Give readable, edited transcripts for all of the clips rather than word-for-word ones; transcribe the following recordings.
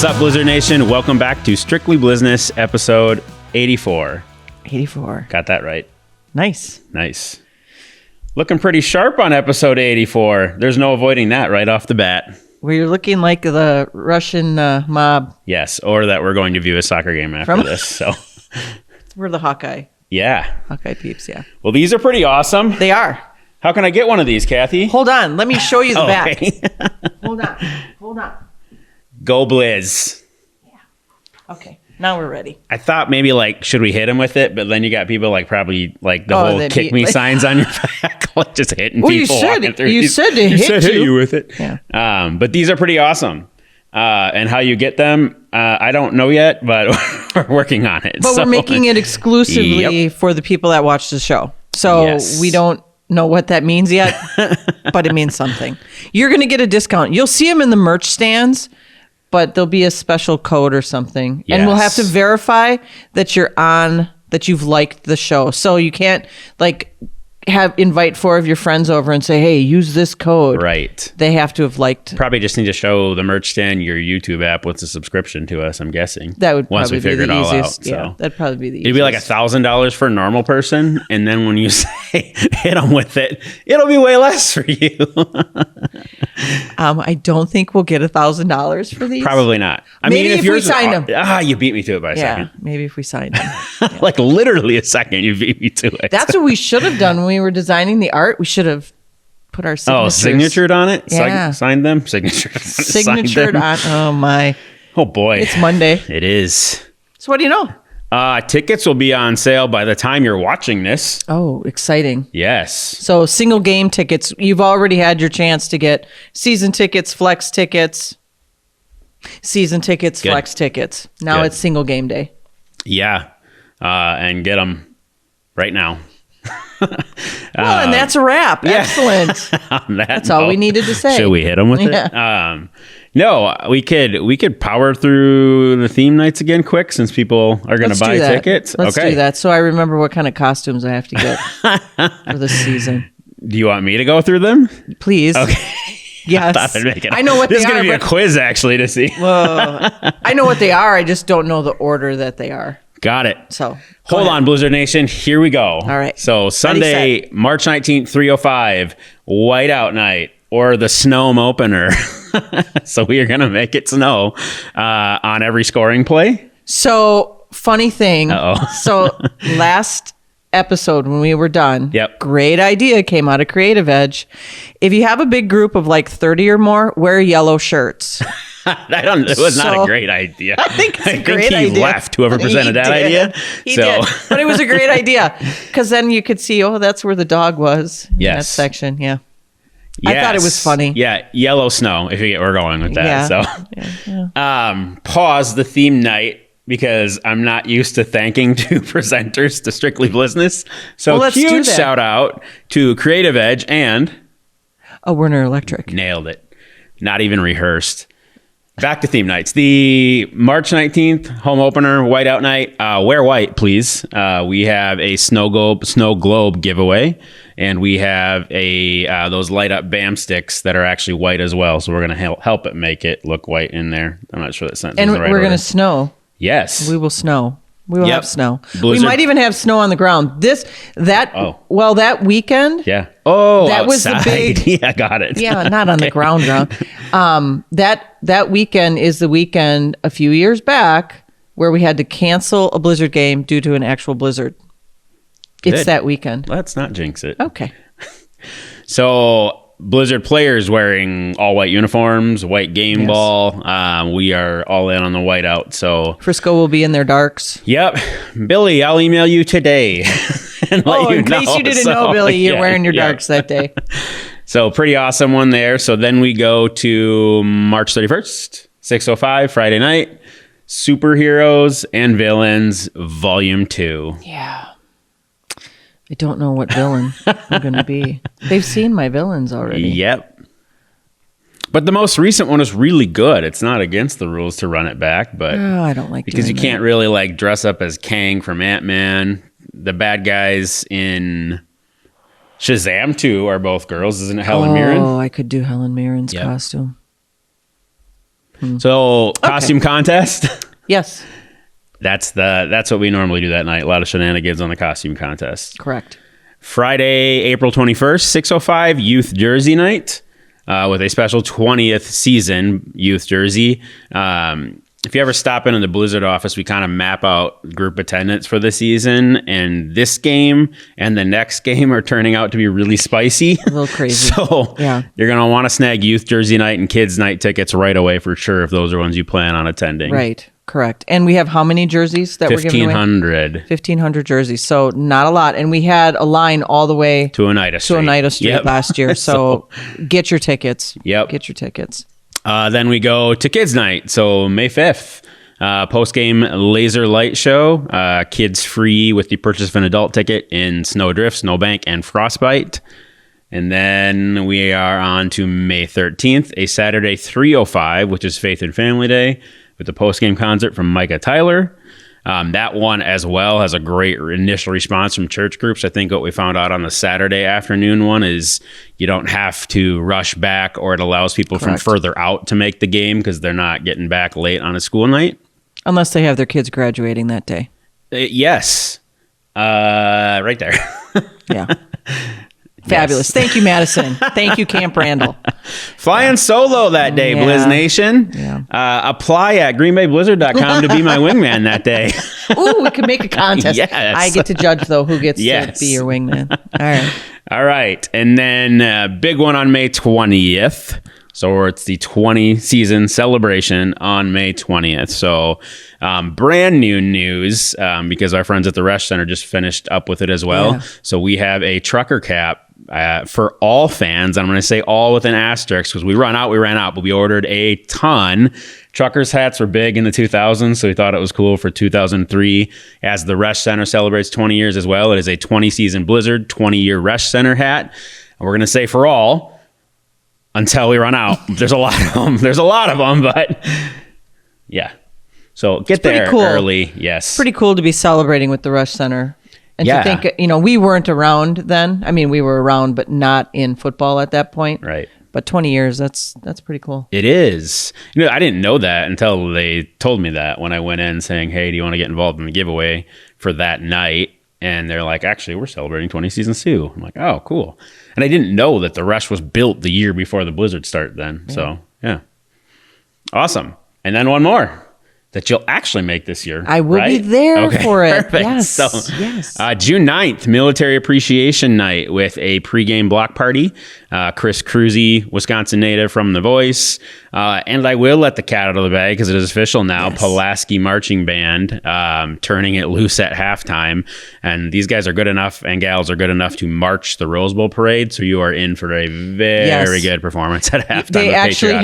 up, Blizzard Nation? Welcome back to Strictly Blizzness, episode 84. 84. Got that right. Nice. Nice. Looking pretty sharp on episode 84. There's no avoiding that right off the bat. We're looking like the Russian mob. Yes, or that we're going to view a soccer game after this. So, we're the Hawkeye yeah. peeps, yeah. Well, these are pretty awesome. They are. How can I get one of these, Kathy? Hold on. Let me show you the back. Okay. Hold on. Go Blizz. Yeah. Okay. Now we're ready. I thought maybe should we hit him with it? But then you got people probably the whole kick me signs on your back, just hitting people. You said to hit you with it. Yeah. But these are pretty awesome. And how you get them, I don't know yet, but we're working on it. But we're making it exclusively for the people that watch the show. So we don't know what that means yet, but it means something. You're going to get a discount. You'll see them in the merch stands, but there'll be a special code or something. Yes. And we'll have to verify that you've liked the show. So you can't invite 4 of your friends over and say, hey, use this code. Right. They have to have liked. Probably just need to show the merch stand your YouTube app with a subscription to us, I'm guessing. That would once probably we figure be the it all easiest. out. Yeah, so. that'd probably be the easiest. It'd be $1,000 for a normal person. And then when you say hit them with it, it'll be way less for you. I don't think we'll get $1,000 for these. Probably not. Maybe if we signed them. You beat me to it by a second. Maybe if we signed them. Yeah. Literally a second, you beat me to it. That's what we should have done when we were designing the art. We should have put our signatures. Oh, signatured on it? Yeah. Signed them? Signatured on it. Oh, my. Oh, boy. It's Monday. It is. So what do you know? Tickets will be on sale by the time you're watching this. Oh, exciting. Yes. So single game tickets. You've already had your chance to get season tickets, flex tickets, flex tickets. Now it's single game day. Yeah. And get them right now. Well, and that's a wrap. Yeah. Excellent. That's all we needed to say. Should we hit them with it? No, we could power through the theme nights again quick since people are going to buy tickets. Let's do that. So I remember what kind of costumes I have to get for this season. Do you want me to go through them? Please. Okay. Yes. I know what they are. This is going to be a quiz actually to see. Well, I know what they are. I just don't know the order that they are. Got it. So hold on, Blizzard Nation. Here we go. All right. So Sunday, March 19th, 3:05, Whiteout Night, or the Snow opener. So we are going to make it snow on every scoring play. So funny thing. So last episode when we were done, great idea came out of Creative Edge. If you have a big group of 30 or more, wear yellow shirts. It was not a great idea. I think it's a great idea. He left, whoever presented that idea. He did. But it was a great idea because then you could see, that's where the dog was in that section. Yeah. Yes. I thought it was funny. Yeah. Yellow snow, if you get where we're going with that. Yeah. Pause the theme night because I'm not used to thanking two presenters to Strictly Blizzness. So huge shout out to Creative Edge and Werner Electric. Nailed it. Not even rehearsed. Back to theme nights. The March 19th home opener, Whiteout Night. Wear white, please. We have a snow globe giveaway, and we have those light up BAM sticks that are actually white as well. So we're going to help it make it look white in there. I'm not sure that sentence is the right And we're going to snow. Yes. We will snow. We will have snow. Blizzard. We might even have snow on the ground. That weekend. Yeah. Oh, that outside. Was the big. Yeah, got it. Yeah, not on the ground. That weekend is the weekend a few years back where we had to cancel a Blizzard game due to an actual blizzard. Good. It's that weekend. Let's not jinx it. Okay. So Blizzard players wearing all white uniforms, white game ball. We are all in on the whiteout. So Frisco will be in their darks. Yep. Billy, I'll email you today. In case you didn't know, Billy, you're wearing your darks that day. So pretty awesome one there. So then we go to March 31st, 6:05, Friday night. Superheroes and Villains, Volume 2. Yeah. I don't know what villain I'm going to be. They've seen my villains already. Yep. But the most recent one is really good. It's not against the rules to run it back, but I don't like because you can't really dress up as Kang from Ant-Man. The bad guys in Shazam 2 are both girls, isn't it? Helen Mirren. Oh, I could do Helen Mirren's costume. So costume contest. Yes. That's what we normally do that night. A lot of shenanigans on the costume contest. Correct. Friday, April 21st, 6:05, youth jersey night with a special 20th season youth jersey. If you ever stop in the Blizzard office, we kind of map out group attendance for the season, and this game and the next game are turning out to be really spicy. A little crazy. So you're going to want to snag youth jersey night and kids night tickets right away for sure if those are ones you plan on attending. Right. Correct. And we have how many jerseys that we're giving away? 1,500. 1,500 jerseys. So not a lot. And we had a line all the way to Oneida Street, last year. So get your tickets. Yep. Get your tickets. Then we go to kids night. So May 5th, post-game laser light show. Kids free with the purchase of an adult ticket in Snowdrift, Snowbank, and Frostbite. And then we are on to May 13th, a Saturday 3:05, which is Faith and Family Day, with the post-game concert from Micah Tyler. That one as well has a great initial response from church groups. I think what we found out on the Saturday afternoon one is you don't have to rush back, or it allows people from further out to make the game because they're not getting back late on a school night. Unless they have their kids graduating that day. Yes. Right there. Yeah. Fabulous. Yes. Thank you, Madison. Thank you, Camp Randall. Flying solo that day, Blizz Nation. Yeah. Apply at greenbayblizzard.com to be my wingman that day. Ooh, we could make a contest. Yes. I get to judge, though, who gets to be your wingman. All right. All right. And then big one on May 20th. So it's the 20 season celebration on May 20th. So brand new news because our friends at the Resch Center just finished up with it as well. Yeah. So we have a trucker cap for all fans. I'm going to say all with an asterisk because we ran out, but we ordered a ton. Truckers hats were big in the 2000s, so we thought it was cool for 2003. As the Resch Center celebrates 20 years as well, it is a 20 season Blizzard, 20-year Resch Center hat. And we're going to say for all until we run out. There's a lot of them, but yeah. So get there early. Yes. Pretty cool to be celebrating with the Resch Center. And to think, we weren't around then. I mean, we were around, but not in football at that point. Right. But 20 years, that's pretty cool. It is. I didn't know that until they told me that when I went in saying, hey, do you want to get involved in the giveaway for that night? And they're like, actually, we're celebrating 20 seasons too. I'm like, oh, cool. And I didn't know that the Resch was built the year before the Blizzard started then. Yeah. So, yeah. Awesome. And then one more that you'll actually make this year. I will be there for it. Perfect. Yes. So, yes. June 9th, Military Appreciation Night with a pregame block party. Chris Cruzy, Wisconsin native from The Voice. And I will let the cat out of the bag because it is official now. Yes. Pulaski Marching Band turning it loose at halftime. And these guys are good enough and gals are good enough to march the Rose Bowl parade. So you are in for a very good performance at halftime. They actually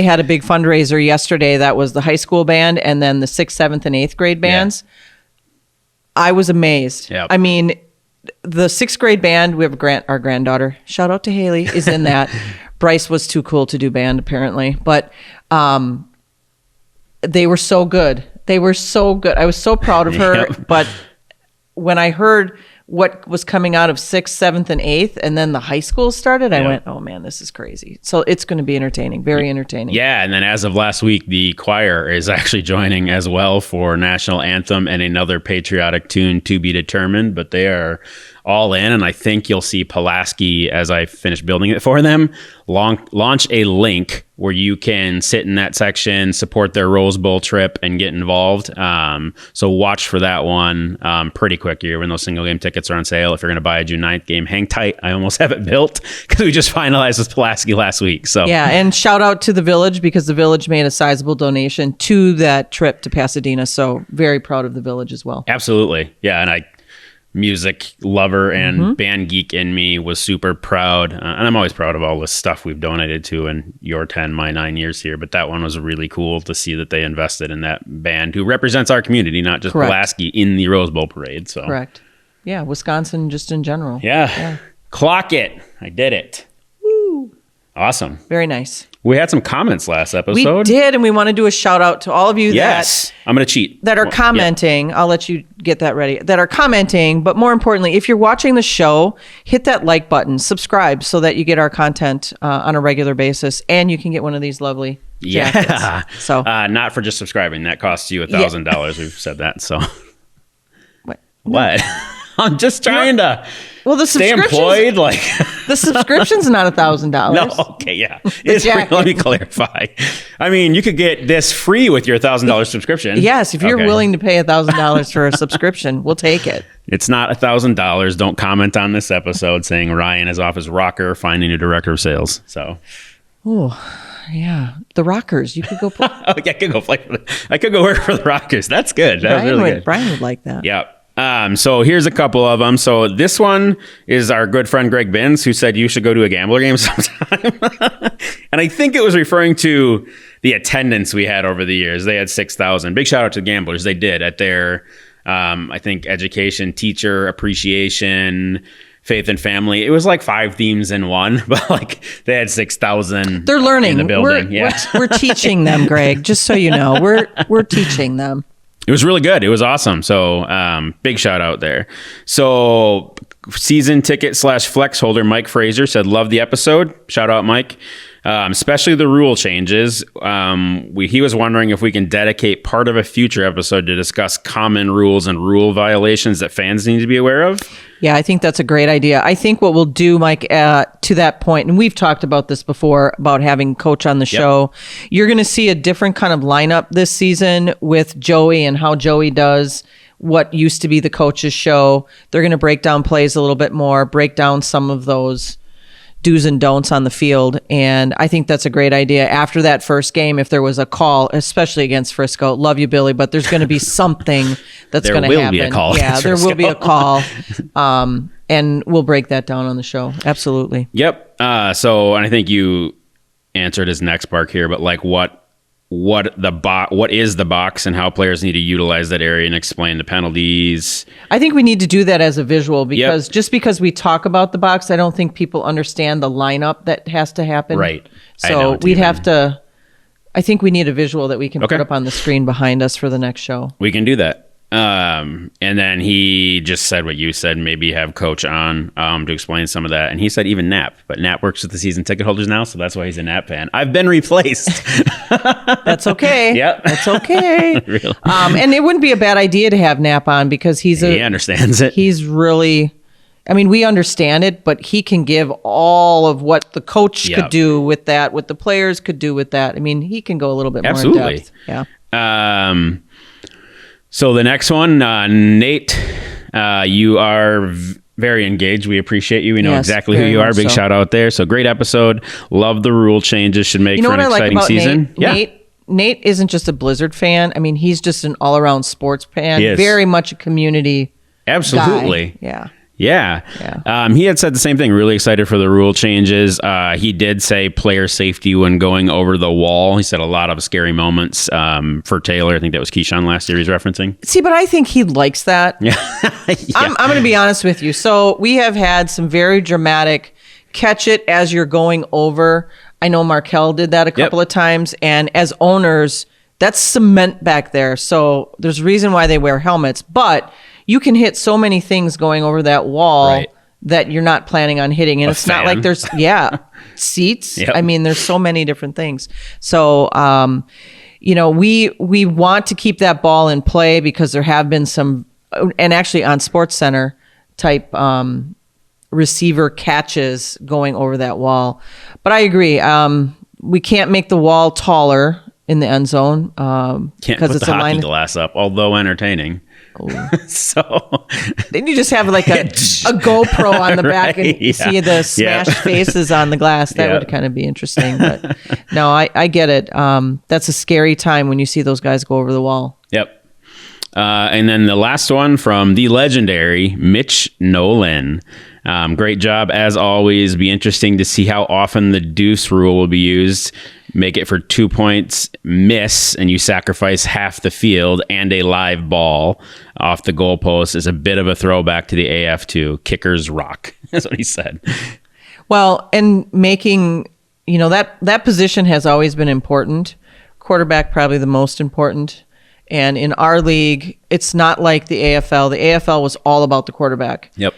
had a big fundraiser yesterday. That was the high school band and then the 6th, 7th, and 8th grade bands. Yeah. I was amazed. Yep. I mean, the 6th grade band, we have our granddaughter, shout out to Haley, is in that. Bryce was too cool to do band, apparently. But they were so good. They were so good. I was so proud of her. Yep. But when I heard what was coming out of 6th, 7th, and 8th, and then the high school started, I went, oh man, this is crazy. So it's going to be entertaining, very entertaining. Yeah, and then as of last week, the choir is actually joining as well for National Anthem and another patriotic tune to be determined, but they are all in, and I think you'll see Pulaski, as I finish building it for them, launch a link where you can sit in that section, support their Rose Bowl trip, and get involved. So watch for that one pretty quick here when those single game tickets are on sale. If you're going to buy a June 9th game, hang tight. I almost have it built because we just finalized with Pulaski last week. So yeah, and shout out to the Village because the Village made a sizable donation to that trip to Pasadena. So very proud of the Village as well. Absolutely. Yeah, and music lover and band geek in me was super proud. And I'm always proud of all the stuff we've donated to in your 10, my 9 years here. But that one was really cool to see that they invested in that band who represents our community, not just Pulaski, in the Rose Bowl parade. So correct. Yeah, Wisconsin just in general. Yeah. Clock it. I did it. Woo. Awesome. Very nice. We had some comments last episode. We did, and we want to do a shout out to all of you I'm going to cheat. That are commenting. I'll let you get that ready. That are commenting, but more importantly, if you're watching the show, hit that like button, subscribe so that you get our content on a regular basis, and you can get one of these lovely jackets. Yeah. So not for just subscribing. That costs you $1,000. We've said that. So what? I'm just trying to stay employed. Like the subscription's not $1,000. No. Okay. Yeah. It's free. Let me clarify. I mean, you could get this free with your $1,000 subscription. Yes. If you're willing to pay $1,000 for a subscription, we'll take it. It's not $1,000. Don't comment on this episode saying Ryan is off his rocker finding a director of sales. So. Oh. Yeah, the Rockers. You could go play. I could go play. I could go work for the Rockers. That's good. That was really good. Brian would like that. Yep. So here's a couple of them. So this one is our good friend Greg Binns, who said you should go to a Gambler game sometime. And I think it was referring to the attendance we had over the years. They had 6,000. Big shout out to the Gamblers. They did at their, I think, education, teacher appreciation, faith and family. It was like 5 themes in one, but like they had 6,000. They're learning in the building. We're teaching them, Greg. Just so you know, we're teaching them. It was really good. It was awesome. So big shout out there. So season ticket / flex holder Mike Fraser said, love the episode. Shout out, Mike. Especially the rule changes. He was wondering if we can dedicate part of a future episode to discuss common rules and rule violations that fans need to be aware of. Yeah, I think that's a great idea. I think what we'll do, Mike, to that point, and we've talked about this before, about having Coach on the show, you're going to see a different kind of lineup this season with Joey and how Joey does what used to be the coach's show. They're going to break down plays a little bit more, break down some of those do's and don'ts on the field. And I think that's a great idea. After that first game, if there was a call, especially against Frisco, love you, Billy, but there's going to be something that's going to happen. There will be a call. Yeah, there will be a call. And we'll break that down on the show. Absolutely. Yep. So, and I think you answered his next part here, but like what is the box and how players need to utilize that area and explain the penalties. I think we need to do that as a visual because just because we talk about the box, I don't think people understand the lineup that has to happen. Right. So we'd have to, I think we need a visual that we can put up on the screen behind us for the next show. We can do that. And then he just said what you said, maybe have Coach on to explain some of that. And he said even Knapp, but Knapp works with the season ticket holders now, so that's why he's a Knapp fan. I've been replaced. That's okay. Yep. That's okay. Really? And it wouldn't be a bad idea to have Knapp on because he understands it. He's really, I mean, we understand it, but he can give all of what the coach could do with that, what the players could do with that. I mean, he can go a little bit more in depth. Yeah. So the next one, Nate, you are very engaged. We appreciate you. We know exactly who you are. Big shout out there. So great episode. Love the rule changes. Should make for an exciting season. Nate isn't just a Blizzard fan. I mean, he's just an all-around sports fan. Very much a community Absolutely. guy. Yeah. He had said the same thing. Really excited for the rule changes. He did say player safety when going over the wall. He said a lot of scary moments for Taylor. I think that was Keyshawn last year he's referencing. See, but I think he likes that. Yeah. I'm going to be honest with you. So we have had some very dramatic catch it as you're going over. I know Markel did that a couple of times. And as owners, that's cement back there. So there's a reason why they wear helmets. But you can hit so many things going over that wall that you're not planning on hitting. And it's not like there's, seats. I mean, there's so many different things. So, we want to keep that ball in play because there have been some, and actually on SportsCenter type receiver catches going over that wall. But I agree. We can't make the wall taller in the end zone. Can't put the hockey glass up, although entertaining. So then you just have like a GoPro on the back and see the smashed faces on the glass. That would kind of be interesting. But no, I get it. That's a scary time when you see those guys go over the wall. Yep. And then the last one from the legendary Mitch Nolan. Great job as always. Be interesting to see how often the deuce rule will be used. Make it for 2 points, miss, and you sacrifice half the field and a live ball off the goalpost is a bit of a throwback to the AF2. Kickers rock. That's what he said. Well, and making, that position has always been important. Quarterback probably the most important. And in our league, it's not like the AFL. The AFL was all about the quarterback. Yep.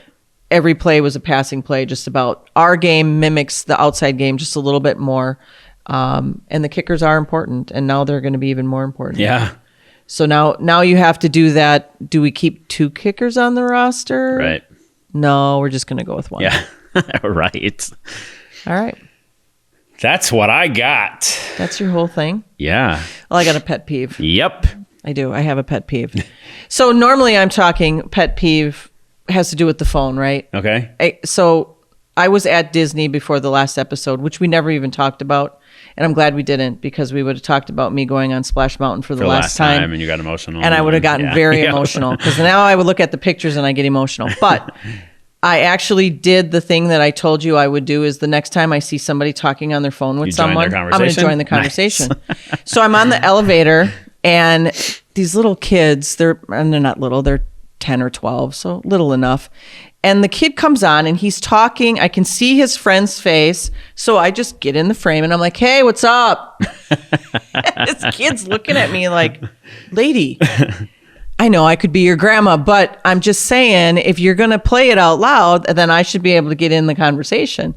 Every play was a passing play, just about. Our game mimics the outside game just a little bit more. And the kickers are important, and now they're going to be even more important. Yeah. So now you have to do that. Do we keep 2 kickers on the roster? Right. No, we're just going to go with 1. Yeah. Right. All right. That's what I got. That's your whole thing? Yeah. Well, I got a pet peeve. Yep. I do. I have a pet peeve. So normally I'm talking pet peeve has to do with the phone, right? Okay. So I was at Disney before the last episode, which we never even talked about. And I'm glad we didn't, because we would have talked about me going on Splash Mountain for the last time. And you got emotional. And I would have gotten very emotional, because now I would look at the pictures and I get emotional. But I actually did the thing that I told you I would do, is the next time I see somebody talking on their phone with someone, I'm going to join the conversation. Nice. So I'm on the elevator, and these little kids, they're not little, they're 10 or 12, so little enough. And the kid comes on and he's talking. I can see his friend's face. So I just get in the frame and I'm like, hey, what's up? This kid's looking at me like, lady, I know I could be your grandma, but I'm just saying, if you're going to play it out loud, then I should be able to get in the conversation.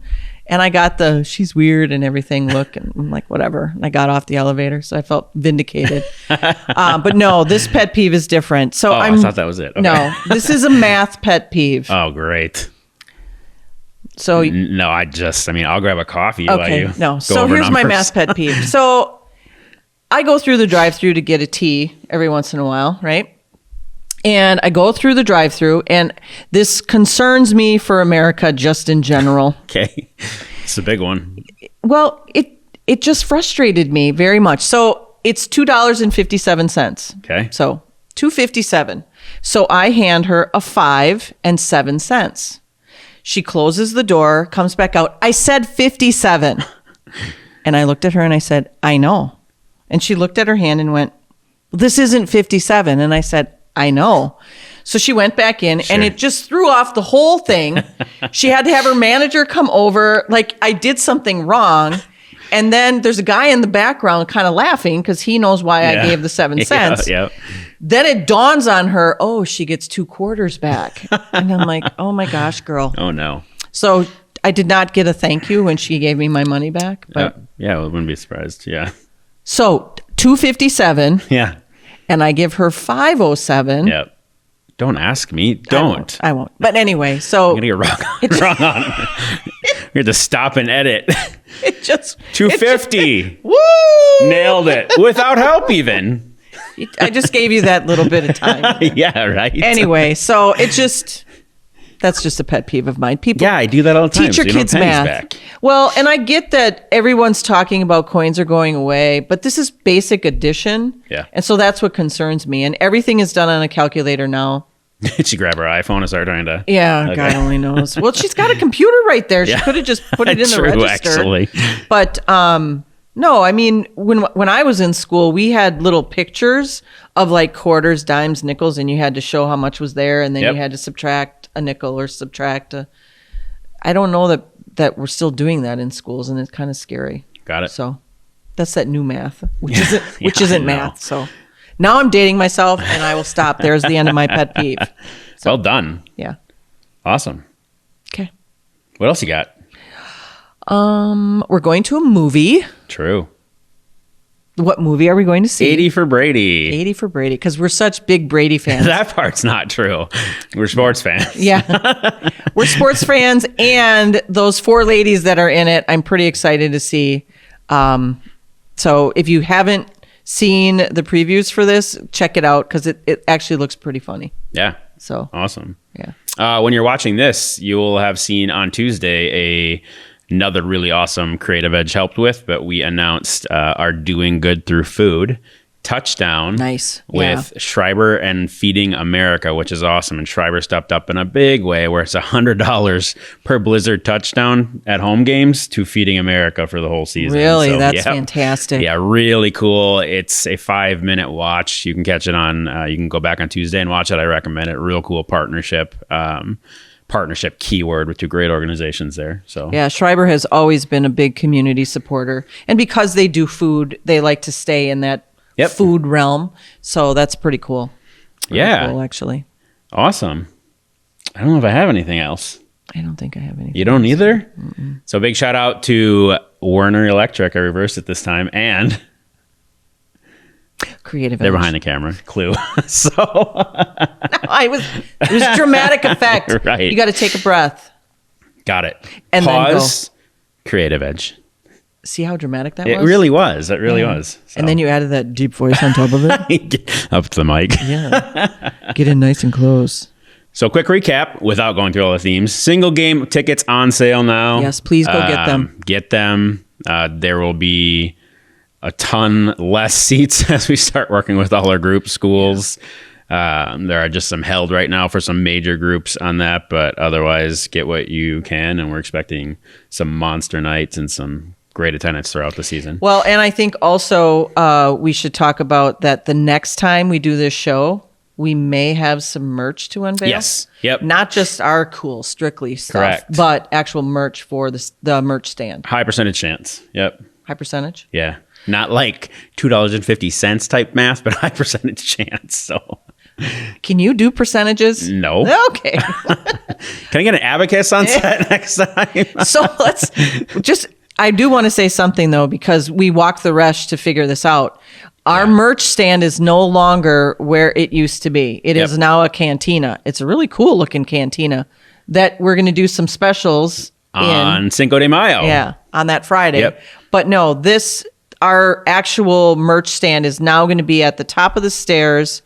And I got the she's weird and everything look, and I'm like, whatever. And I got off the elevator, so I felt vindicated. But no, this pet peeve is different. So I thought that was it. Okay. No, this is a math pet peeve. Oh, great. So no, I'll grab a coffee while you no. So here's my math pet peeve. So I go through the drive-through to get a tea every once in a while, right? And I go through the drive-through, and this concerns me for America just in general. Okay. It's a big one. Well, it just frustrated me very much. So it's $2.57. Okay. So $2.57. So I hand her a 5 and 7 cents. She closes the door, comes back out. I said 57. And I looked at her and I said, I know. And she looked at her hand and went, this isn't 57. And I said, I know. So she went back in, and it just threw off the whole thing. She had to have her manager come over. Like, I did something wrong. And then there's a guy in the background kind of laughing because he knows why I gave the 7 cents. Yeah. Then it dawns on her, oh, she gets 2 quarters back. And I'm like, oh my gosh, girl. Oh, no. So I did not get a thank you when she gave me my money back. But I wouldn't be surprised. Yeah. So $2.57. Yeah. And I give her $5.07. Yep. Don't ask me. Don't. I won't. But anyway, so I'm gonna get wrong on. We had to stop and edit. It just $2.50. Woo! Nailed it without help even. I just gave you that little bit of time. Yeah, right. Anyway, so that's just a pet peeve of mine. People, I do that all the time. Teach your kids math. Back. Well, and I get that everyone's talking about coins are going away, but this is basic addition. Yeah. And so that's what concerns me. And everything is done on a calculator now. Did she grab her iPhone and start trying to? Yeah, okay. God only knows. Well, she's got a computer right there. She could have just put it in the register. Actually. But no, I mean, when I was in school, we had little pictures of like quarters, dimes, nickels, and you had to show how much was there, and then you had to subtract a nickel or subtract a. I don't know that we're still doing that in schools, and it's kind of scary. Got it. So that's that new math, which isn't math. So now I'm dating myself, and I will stop. There's the end of my pet peeve. So, well done. Yeah. Awesome. Okay. What else you got? We're going to a movie. True. What movie are we going to see? 80 for Brady. 80 for Brady, because we're such big Brady fans. That part's not true. We're sports fans. Yeah. We're sports fans, and those 4 ladies that are in it, I'm pretty excited to see. So if you haven't seen the previews for this, check it out, because it actually looks pretty funny. Yeah. So awesome. Yeah. When you're watching this, you will have seen on Tuesday another really awesome Creative Edge helped with, but we announced our Doing Good Through Food touchdown. Nice. With Schreiber and Feeding America, which is awesome. And Schreiber stepped up in a big way, where it's $100 per Blizzard touchdown at home games to Feeding America for the whole season. Really? So, that's fantastic. Yeah, really cool. It's a 5-minute watch. You can catch it on, you can go back on Tuesday and watch it. I recommend it. Real cool partnership keyword with 2 great organizations there. So yeah, Schreiber has always been a big community supporter, and because they do food, they like to stay in that food realm. So that's pretty cool. Pretty cool, actually. Awesome. I don't know if I have anything else. I don't think I have any. You don't either? Mm-mm. So big shout out to Werner Electric. I reversed it this time. And Creative they're Edge. behind the camera. Clue. So it was dramatic effect. Right. You got to take a breath. Got it. And Pause. Then go. Creative Edge. See how dramatic that was? It really was. It really was. So. And then you added that deep voice on top of it. Up to the mic. Yeah. Get in nice and close. So quick recap without going through all the themes. Single game tickets on sale now. Yes, please go get them. Get them. There will be a ton less seats as we start working with all our group schools. There are just some held right now for some major groups on that, but otherwise get what you can. And we're expecting some monster nights and some great attendance throughout the season. Well, and I think also we should talk about that the next time we do this show, we may have some merch to unveil. Yes. Yep. Not just our cool Strictly stuff, correct, but actual merch for the merch stand. High percentage chance. Yep. High percentage? Yeah. Not like $2.50 type math, but high percentage chance. So can you do percentages? No. Okay. Can I get an abacus on set next time? So I do want to say something though, because we walked the rush to figure this out. Our merch stand is no longer where it used to be. It is now a cantina. It's a really cool looking cantina that we're going to do some specials on Cinco de Mayo. Yeah, on that Friday. Yep. But no, our actual merch stand is now going to be at the top of the stairs.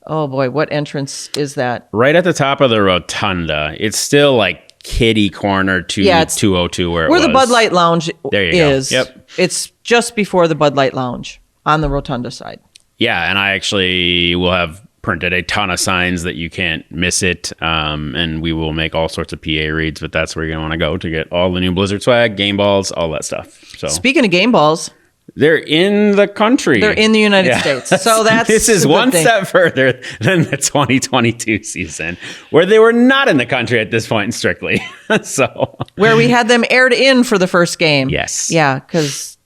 Oh boy, what entrance is that? Right at the top of the rotunda. It's still like kitty corner to 202 where the Bud Light Lounge is. Go. Yep. It's just before the Bud Light Lounge on the rotunda side. Yeah, and I actually will have printed a ton of signs that you can't miss it, and we will make all sorts of PA reads, but that's where you're going to want to go to get all the new Blizzard swag, game balls, all that stuff. So speaking of game balls, they're in the country. They're in the United States. So this is one step further than the 2022 season, where they were not in the country at this point in Strictly. So where we had them aired in for the first game. Yes. Yeah, because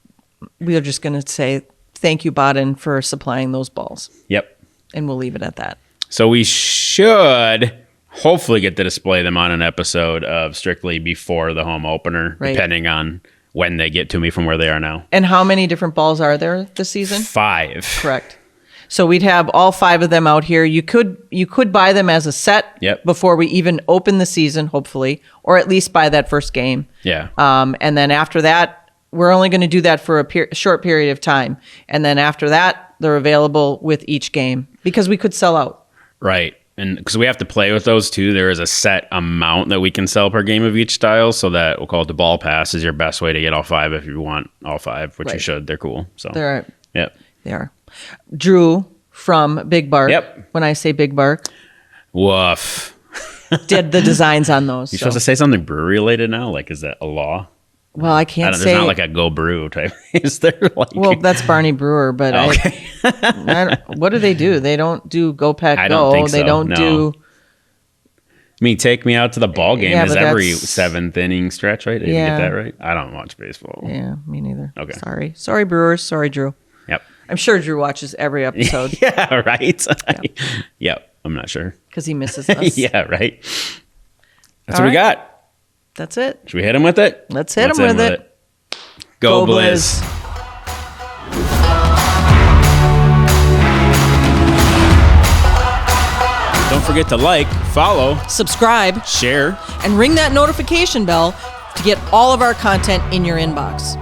we are just going to say thank you, Baden, for supplying those balls. Yep. And we'll leave it at that. So we should hopefully get to display them on an episode of Strictly before the home opener, depending on when they get to me from where they are now. And how many different balls are there this season? 5. Correct. So we'd have all 5 of them out here. You could buy them as a set before we even open the season, hopefully, or at least buy that first game. Yeah. And then after that, we're only going to do that for a short period of time. And then after that, they're available with each game because we could sell out. Right. And because we have to play with those too, there is a set amount that we can sell per game of each style. So that we'll call it the ball pass is your best way to get all 5 if you want all 5, which you should. They're cool. So they are. Drew from Big Bark. Yep. When I say Big Bark. Woof. Did the designs on those. You're supposed to say something brewery related now? Like, is that a law? Well, I can't say. There's not like a Go Brew type. Is there like? Well, that's Barney Brewer, but okay. What do they do? They don't do Go Pack Go. I don't think so. They don't do. I mean, Take Me Out to the Ball Game is every 7th inning stretch, right? Did you get that right? I don't watch baseball. Yeah, me neither. Okay. Sorry, Brewers. Sorry, Drew. Yep. I'm sure Drew watches every episode. Yeah, right. Yep. I'm not sure because he misses us. Yeah, right. That's what we got. That's it. Should we hit him with it? Let's hit him with it. Go Blizz. Don't forget to like, follow, subscribe, share, and ring that notification bell to get all of our content in your inbox.